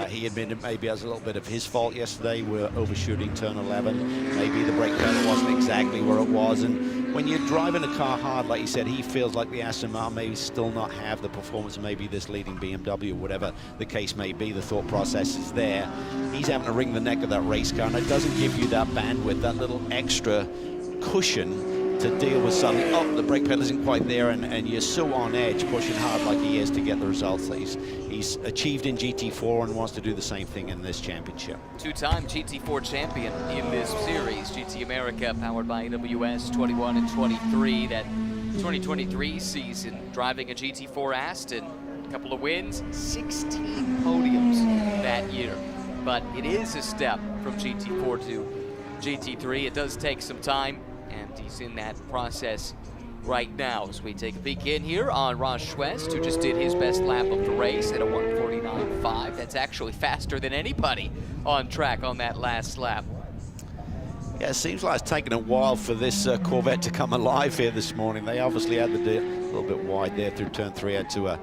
He admitted maybe as a little bit of his fault yesterday. We're overshooting turn 11. Maybe the brake pedal wasn't exactly where it was. And when you're driving a car hard, like you said, he feels like the Aston Martin may still not have the performance of maybe this leading BMW, whatever the case may be. The thought process is there. He's having to wring the neck of that race car, and it doesn't give you that bandwidth, that little extra cushion to deal with something. Oh, the brake pedal isn't quite there, and you're so on edge, pushing hard like he is to get the results that he's achieved in GT4 and wants to do the same thing in this championship. Two-time GT4 champion in this series. GT America, powered by AWS, 21 and 23. That 2023 season, driving a GT4 Aston. A couple of wins, 16 podiums that year. But it is a step from GT4 to GT3. It does take some time, and he's in that process right now as we take a peek in here on Ross Schwest, who just did his best lap of the race at a 1:49.5. That's actually faster than anybody on track on that last lap. Yeah, it seems like it's taken a while for this Corvette to come alive here this morning. They obviously had the a little bit wide there through turn 3, had to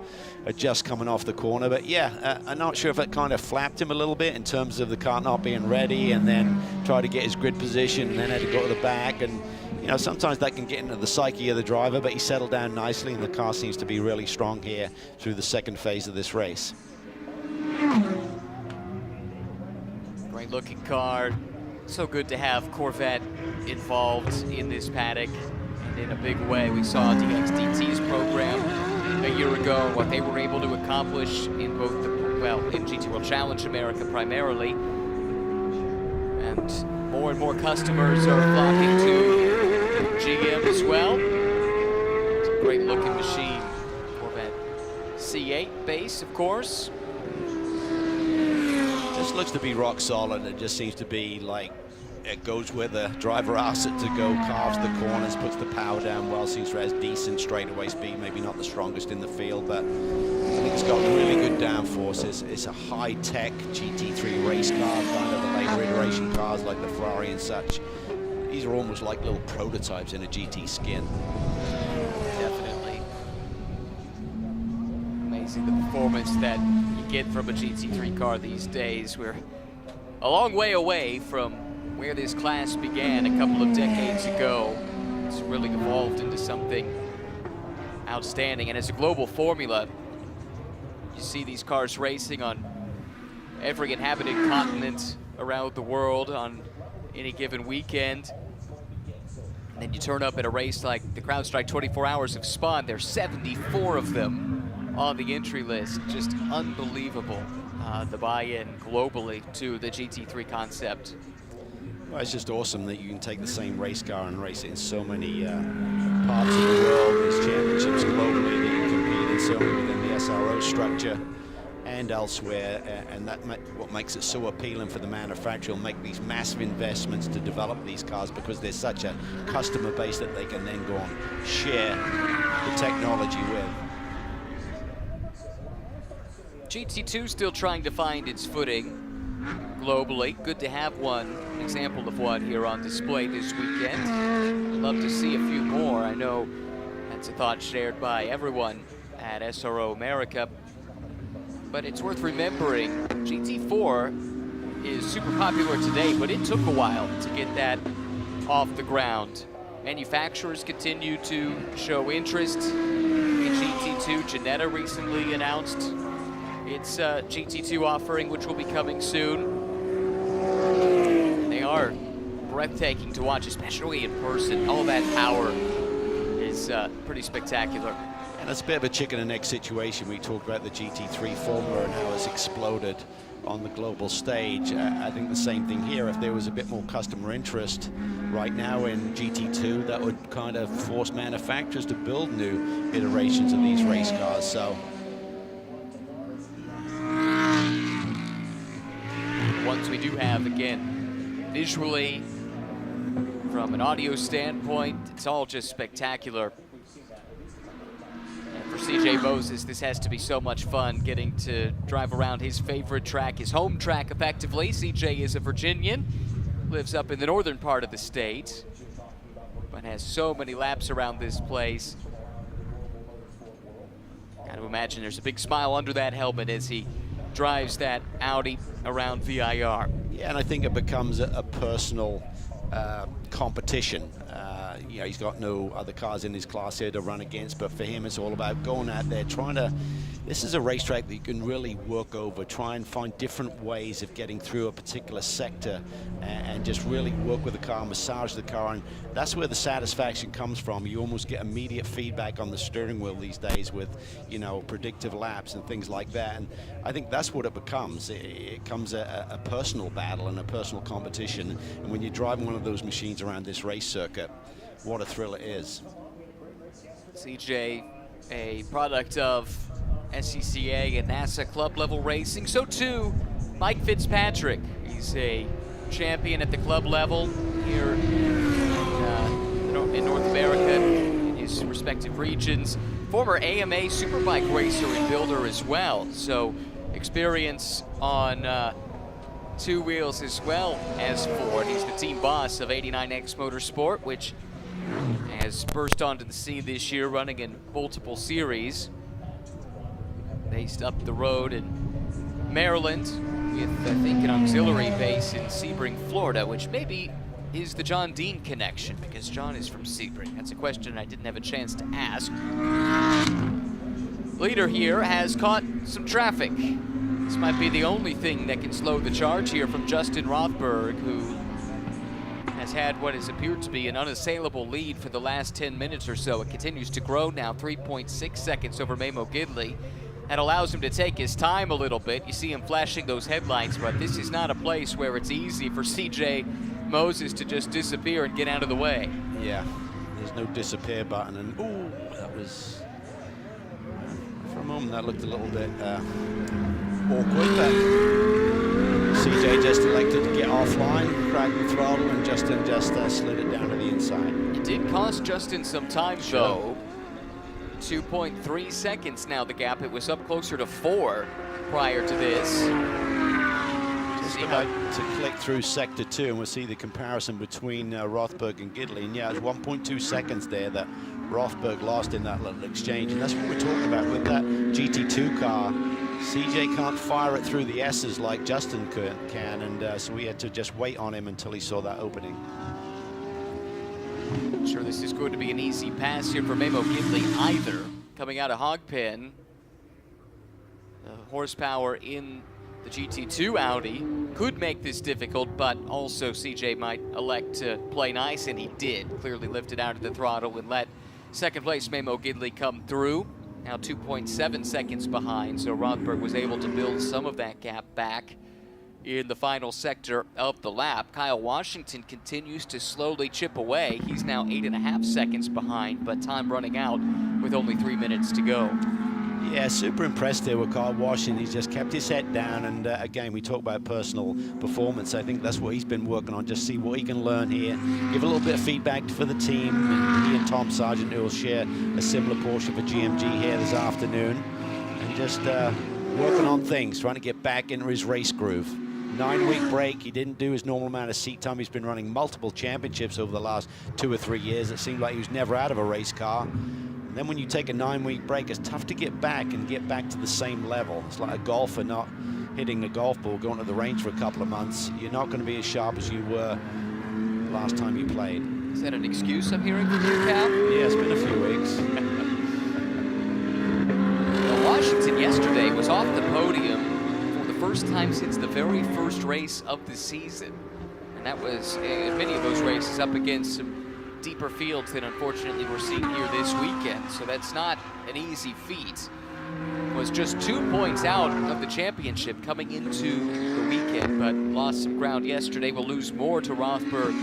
adjust coming off the corner. But yeah, I'm not sure if it kind of flapped him a little bit in terms of the car not being ready, and then tried to get his grid position and then had to go to the back. And you know, sometimes that can get into the psyche of the driver, but he settled down nicely, and the car seems to be really strong here through the second phase of this race. Great looking car. So good to have Corvette involved in this paddock, and in a big way. We saw DXDT's program a year ago, what they were able to accomplish in both the, well, in GT World Challenge America primarily, and more customers are flocking to GM as well. It's a great looking machine. Corvette C8 base, of course. Just looks to be rock solid. It just seems to be like it goes where the driver asks it to go, carves the corners, puts the power down well, seems to have decent straightaway speed, maybe not the strongest in the field, but I think it's got really good downforce. It's a high-tech GT3 race car, kind of the later iteration cars like the Ferrari and such. These are almost like little prototypes in a GT skin. Definitely. Amazing the performance that you get from a GT3 car these days. We're a long way away from where this class began a couple of decades ago. It's really evolved into something outstanding. And as a global formula, you see these cars racing on every inhabited continent around the world on any given weekend. And then you turn up at a race like the CrowdStrike 24 Hours of Spawn. There's 74 of them on the entry list. Just unbelievable, the buy-in globally to the GT3 concept. Well, it's just awesome that you can take the same race car and race it in so many parts of the world, these championships globally, that you compete in so many within the SRO structure and elsewhere, and that what makes it so appealing for the manufacturer. Make these massive investments to develop these cars because there's such a customer base that they can then go and share the technology with. GT2 still trying to find its footing globally. Good to have an example of one here on display this weekend. I'd love to see a few more. I know that's a thought shared by everyone at SRO America, but it's worth remembering GT4 is super popular today, but it took a while to get that off the ground. Manufacturers continue to show interest in GT2. Janetta recently announced its GT2 offering, which will be coming soon. They are breathtaking to watch, especially in person. All that power is pretty spectacular. And it's a bit of a chicken and egg situation. We talked about the GT3 formula and how it's exploded on the global stage. I think the same thing here. If there was a bit more customer interest right now in GT2, that would kind of force manufacturers to build new iterations of these race cars. So we do have, again, visually, from an audio standpoint, it's all just spectacular. And for CJ Moses, this has to be so much fun getting to drive around his favorite track, his home track effectively. CJ is a Virginian, lives up in the northern part of the state, but has so many laps around this place. Got to imagine there's a big smile under that helmet as he drives that Audi around VIR. Yeah, and I think it becomes a personal competition. You know, he's got no other cars in his class here to run against, but for him it's all about going out there, trying to, this is a racetrack that you can really work over, try and find different ways of getting through a particular sector and just really work with the car, massage the car, and that's where the satisfaction comes from. You almost get immediate feedback on the steering wheel these days with, you know, predictive laps and things like that, and I think that's what it becomes. It becomes a personal battle and a personal competition, and when you're driving one of those machines around this race circuit, what a thrill it is. CJ, a product of SCCA and NASA club level racing. So too, Mike Fitzpatrick. He's a champion at the club level here in North America, in his respective regions. Former AMA Superbike racer and builder as well. So experience on two wheels as well as four. He's the team boss of 89X Motorsport, which has burst onto the scene this year, running in multiple series. Based up the road in Maryland with, I think, an auxiliary base in Sebring, Florida, which maybe is the John Dean connection, because John is from Sebring. That's a question I didn't have a chance to ask. Leader here has caught some traffic. This might be the only thing that can slow the charge here from Justin Rothberg, who has had what has appeared to be an unassailable lead for the last 10 minutes or so. It continues to grow now, 3.6 seconds over Memo Gidley. That allows him to take his time a little bit. You see him flashing those headlights, but this is not a place where it's easy for CJ Moses to just disappear and get out of the way. Yeah, there's no disappear button, and ooh, that was, for a moment that looked a little bit awkward, but CJ just elected to get offline, cracked the throttle, and Justin just slid it down to the inside. It did cost Justin some time, though. 2.3 seconds now the gap. It was up closer to 4 prior to this. Just about to click through sector 2, and we'll see the comparison between Rothberg and Gidley. And yeah, it's 1.2 seconds there that Rothberg lost in that little exchange, and that's what we're talking about with that GT2 car. CJ can't fire it through the S's like Justin can, and so we had to just wait on him until he saw that opening. I'm sure this is going to be an easy pass here for Memo Gidley either. Coming out of Hogpen, the horsepower in the GT2 Audi could make this difficult, but also CJ might elect to play nice, and he did. Clearly lifted out of the throttle and let second place Memo Gidley come through. Now 2.7 seconds behind, so Rothberg was able to build some of that gap back in the final sector of the lap. Kyle Washington continues to slowly chip away. He's now 8.5 seconds behind, but time running out with only 3 minutes to go. Yeah, super impressed there with Kyle Washington. He's just kept his head down, and again, we talk about personal performance. I think that's what he's been working on, just see what he can learn here, give a little bit of feedback for the team, and he and Tom Sargent, who will share a similar portion for GMG here this afternoon, and just working on things, trying to get back into his race groove. 9-week break. He didn't do his normal amount of seat time. He's been running multiple championships over the last 2 or 3 years. It seemed like he was never out of a race car. And then when you take a 9-week break, it's tough to get back to the same level. It's like a golfer not hitting the golf ball, going to the range for a couple of months. You're not going to be as sharp as you were last time you played. Is that an excuse I'm hearing from you, Cal? Yeah, it's been a few weeks. Well, Washington yesterday was off the podium first time since the very first race of the season. And that was many of those races up against some deeper fields than unfortunately we're seeing here this weekend. So that's not an easy feat. Was just 2 points out of the championship coming into the weekend, but lost some ground yesterday. Will lose more to Rothberg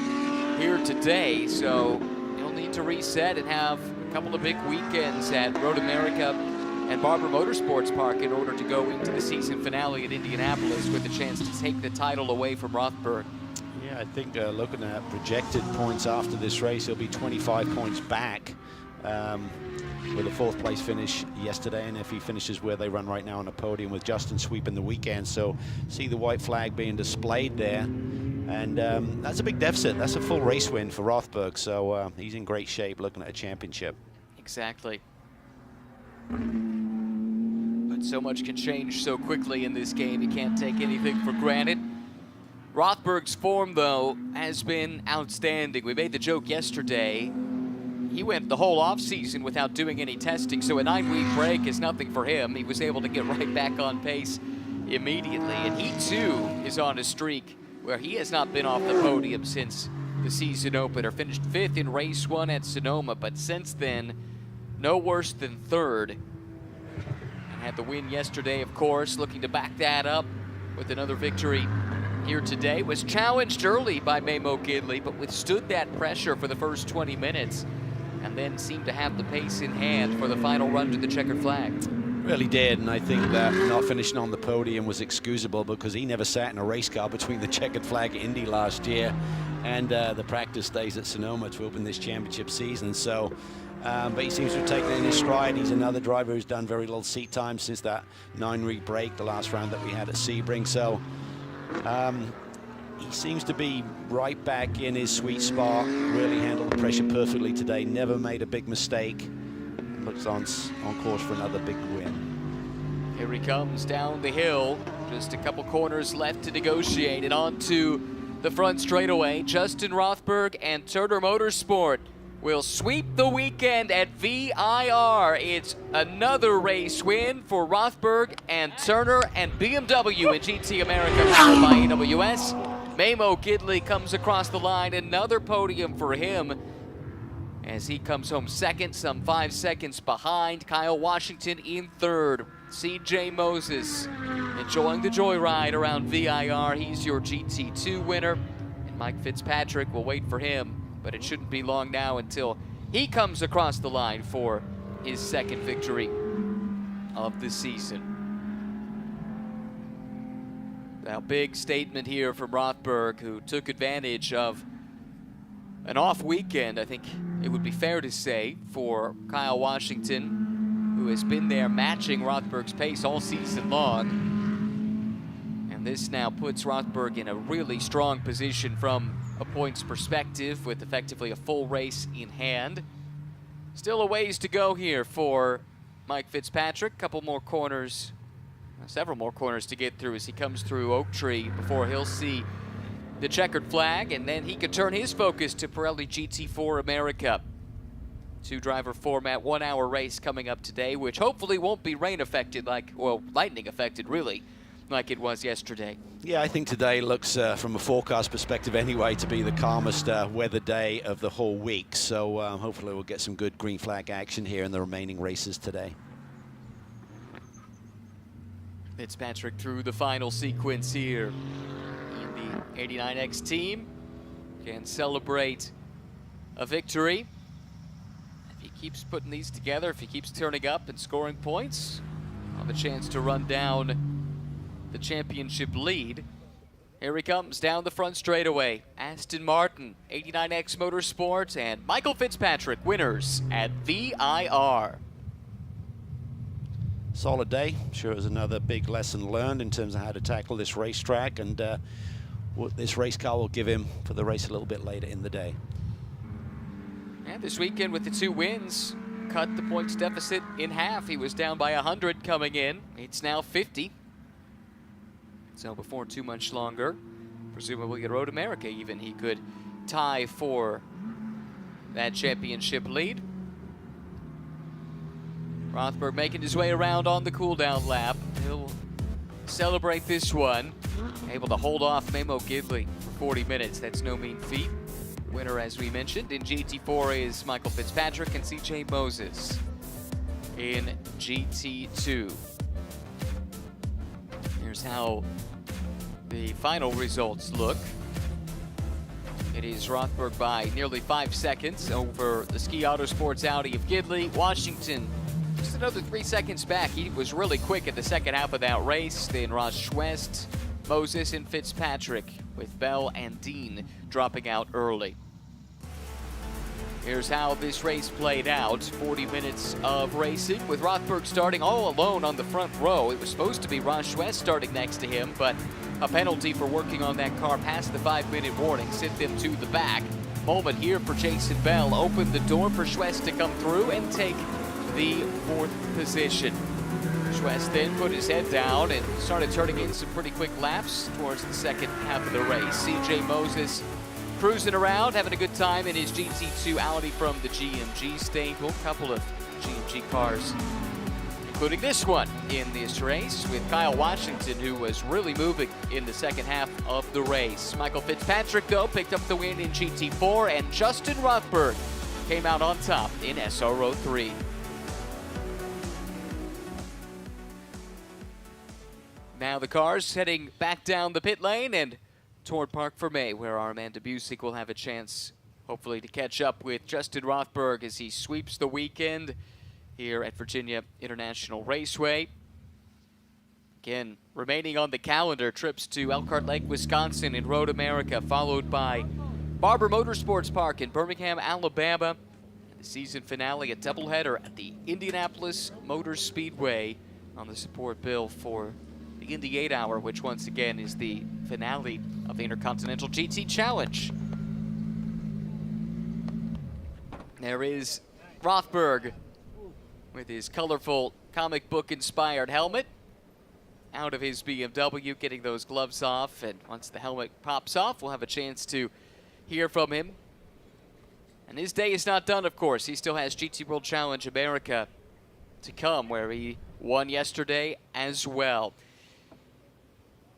here today. So he'll need to reset and have a couple of big weekends at Road America and Barber Motorsports Park in order to go into the season finale at Indianapolis with a chance to take the title away from Rothberg. Yeah, I think looking at projected points after this race, he'll be 25 points back with a 4th place finish yesterday, and if he finishes where they run right now on the podium with Justin sweeping the weekend. So see the white flag being displayed there, and that's a big deficit. That's a full race win for Rothberg, so he's in great shape looking at a championship. Exactly. But so much can change so quickly in this game. You can't take anything for granted. Rothberg's form, though, has been outstanding. We made the joke yesterday. He went the whole offseason without doing any testing, so a 9-week break is nothing for him. He was able to get right back on pace immediately, and he, too, is on a streak where he has not been off the podium since the season opener. Finished 5th in race 1 at Sonoma, but since then, no worse than 3rd. And had the win yesterday, of course, looking to back that up with another victory here today. Was challenged early by Memo Gidley, but withstood that pressure for the first 20 minutes and then seemed to have the pace in hand for the final run to the checkered flag. Really did, and I think that not finishing on the podium was excusable because he never sat in a race car between the checkered flag at Indy last year and the practice days at Sonoma to open this championship season. So, but he seems to have taken it in his stride. He's another driver who's done very little seat time since that 9-week break, the last round that we had at Sebring. So he seems to be right back in his sweet spot, really handled the pressure perfectly today, never made a big mistake. Looks on course for another big win. Here he comes down the hill. Just a couple corners left to negotiate, and on to the front straightaway. Justin Rothberg and Turner Motorsport will sweep the weekend at VIR. It's another race win for Rothberg and Turner and BMW in GT America powered by AWS. Memo Gidley comes across the line, another podium for him as he comes home 2nd, some 5 seconds behind. Kyle Washington in 3rd. CJ Moses enjoying the joyride around VIR. He's your GT2 winner. And Mike Fitzpatrick will wait for him, but it shouldn't be long now until he comes across the line for his 2nd victory of the season. Now, big statement here from Rothberg, who took advantage of an off weekend, I think it would be fair to say, for Kyle Washington, who has been there matching Rothberg's pace all season long. And this now puts Rothberg in a really strong position from a points perspective with effectively a full race in hand. Still a ways to go here for Mike Fitzpatrick. Couple more corners, several more corners to get through as he comes through Oak Tree before he'll see the checkered flag, and then he could turn his focus to Pirelli GT4 America. 2-driver format, 1-hour race coming up today, which hopefully won't be rain affected lightning affected really, like it was yesterday. Yeah, I think today looks, from a forecast perspective anyway, to be the calmest weather day of the whole week. So hopefully we'll get some good green flag action here in the remaining races today. Fitzpatrick through the final sequence here. The 89X team can celebrate a victory. If he keeps putting these together, if he keeps turning up and scoring points, I'll have a chance to run down the championship lead. Here he comes down the front straightaway. Aston Martin, 89X Motorsports, and Michael Fitzpatrick, winners at VIR. Solid day. Sure, it was another big lesson learned in terms of how to tackle this racetrack, and what this race car will give him for the race a little bit later in the day. And this weekend with the 2 wins, cut the points deficit in half. He was down by 100 coming in. It's now 50. So before too much longer, presumably at Road America even, he could tie for that championship lead. Rothberg making his way around on the cool-down lap. He'll celebrate this one. Able to hold off Memo Gidley for 40 minutes. That's no mean feat. Winner, as we mentioned, in GT4 is Michael Fitzpatrick and CJ Moses in GT2. Here's how the final results look. It is Rothberg by nearly 5 seconds over the Ski Autosports Audi of Gidley. Washington just another 3 seconds back. He was really quick in the second half of that race. Then Ross West, Moses, and Fitzpatrick, with Bell and Dean dropping out early. Here's how this race played out. 40 minutes of racing with Rothberg starting all alone on the front row. It was supposed to be Ross West starting next to him, but a penalty for working on that car past the 5-minute warning sent them to the back. Moment here for Jason Bell. Opened the door for Schwest to come through and take the 4th position. Schwest then put his head down and started turning in some pretty quick laps towards the second half of the race. CJ Moses cruising around, having a good time in his GT2 Audi from the GMG stable. Couple of GMG cars, including this one in this race, with Kyle Washington, who was really moving in the second half of the race. Michael Fitzpatrick, though, picked up the win in GT4, and Justin Rothberg came out on top in SRO 3. Now the cars heading back down the pit lane and toward Park Fermé, where our Amanda Busick will have a chance, hopefully, to catch up with Justin Rothberg as he sweeps the weekend here at Virginia International Raceway. Again, remaining on the calendar, trips to Elkhart Lake, Wisconsin in Road America, followed by Barber Motorsports Park in Birmingham, Alabama. And the season finale, a doubleheader at the Indianapolis Motor Speedway on the support bill for the Indy 8 Hour, which once again is the finale of the Intercontinental GT Challenge. There is Rothberg with his colorful comic book inspired helmet out of his BMW, getting those gloves off, and once the helmet pops off, we'll have a chance to hear from him. And his day is not done, of course. He still has GT World Challenge America to come, where he won yesterday as well.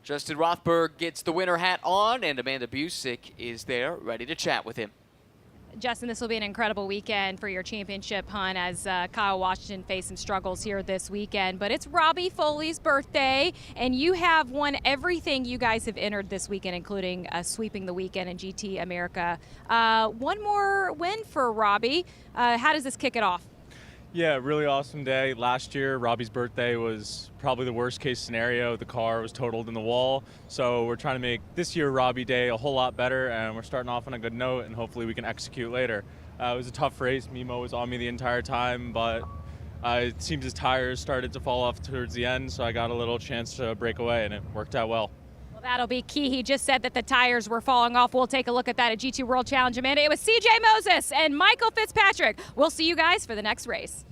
Justin Rothberg gets the winner hat on, and Amanda Busick is there ready to chat with him. Justin, this will be an incredible weekend for your championship hunt as Kyle Washington faced some struggles here this weekend. But it's Robbie Foley's birthday, and you have won everything you guys have entered this weekend, including sweeping the weekend in GT America. One more win for Robbie. How does this kick it off? Yeah, really awesome day. Last year, Robbie's birthday was probably the worst case scenario. The car was totaled in the wall. So we're trying to make this year Robbie Day a whole lot better, and we're starting off on a good note, and hopefully we can execute later. It was a tough race. Mimo was on me the entire time, but it seems his tires started to fall off towards the end, so I got a little chance to break away, and it worked out well. That'll be key. He just said that the tires were falling off. We'll take a look at that at GT World Challenge, Amanda. It was CJ Moses and Michael Fitzpatrick. We'll see you guys for the next race.